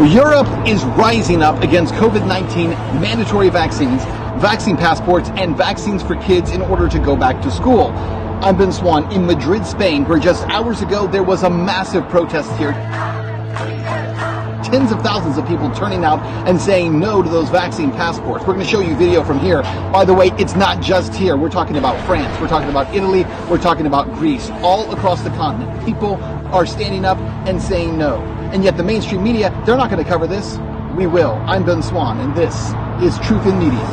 Europe is rising up against COVID-19 mandatory vaccines, vaccine passports, and vaccines for kids in order to go back to school. I'm Ben Swan in Madrid, Spain, where just hours ago there was a massive protest here. Tens of thousands of people turning out and saying no to those vaccine passports. We're going to show you video from here. By the way, it's not just here. We're talking about France. We're talking about Italy. We're talking about Greece. All across the continent, people are standing up and saying no. And yet the mainstream media, they're not going to cover this. We will. I'm Ben Swan, and this is Truth in Media.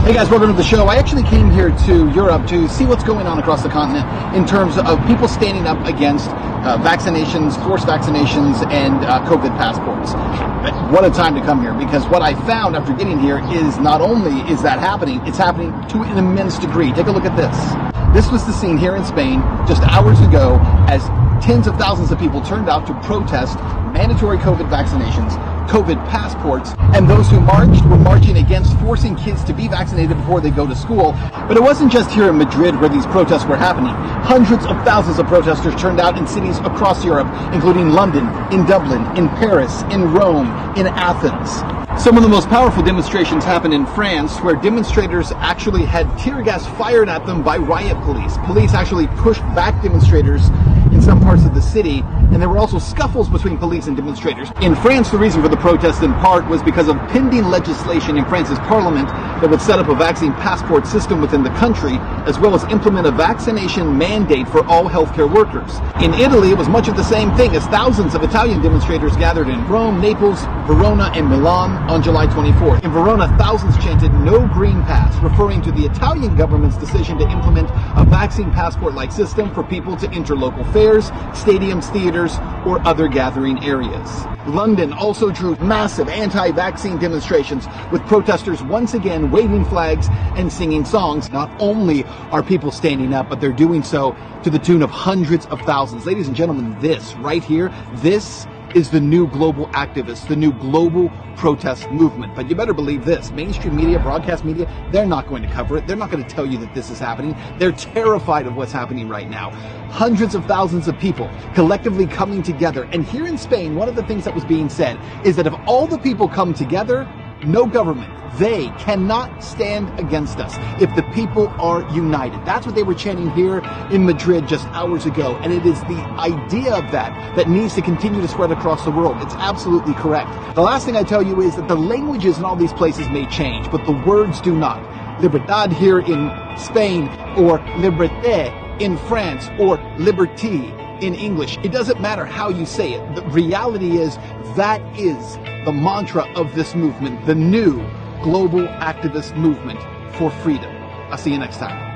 Hey guys, welcome to the show. I actually came here to Europe to see what's going on across the continent in terms of people standing up against vaccinations, forced vaccinations, and COVID passports. What a time to come here, because what I found after getting here is not only is that happening, it's happening to an immense degree. Take a look at this. This was the scene here in Spain just hours ago as tens of thousands of people turned out to protest mandatory COVID vaccinations, COVID passports, and those who marched were marching against forcing kids to be vaccinated before they go to school. But it wasn't just here in Madrid where these protests were happening. Hundreds of thousands of protesters turned out in cities across Europe, including London, in Dublin, in Paris, in Rome, in Athens. Some of the most powerful demonstrations happened in France, where demonstrators actually had tear gas fired at them by riot police. Police actually pushed back demonstrators in some parts of the city, and there were also scuffles between police and demonstrators. In France, the reason for the protests in part was because of pending legislation in France's parliament that would set up a vaccine passport system within the country, as well as implement a vaccination mandate for all healthcare workers. In Italy, it was much of the same thing, as thousands of Italian demonstrators gathered in Rome, Naples, Verona, and Milan on July 24th. In Verona, thousands chanted "No Green Pass," referring to the Italian government's decision to implement a vaccine passport-like system for people to enter local fairs, stadiums, theaters, or other gathering areas. London also drew massive anti-vaccine demonstrations, with protesters once again waving flags and singing songs. Not only are people standing up, but they're doing so to the tune of hundreds of thousands. Ladies and gentlemen, this right here, this is the new global activist, the new global protest movement. But you better believe this, mainstream media, broadcast media, they're not going to cover it. They're not going to tell you that this is happening. They're terrified of what's happening right now. Hundreds of thousands of people collectively coming together. And here in Spain, one of the things that was being said is that if all the people come together, no government, they cannot stand against us if the people are united. That's what they were chanting here in Madrid just hours ago. And it is the idea of that needs to continue to spread across the world. It's absolutely correct. The last thing I tell you is that the languages in all these places may change, but the words do not. Libertad here in Spain, or liberté in France, or liberty in English. It doesn't matter how you say it. The reality is that is the mantra of this movement, the new global activist movement for freedom. I'll see you next time.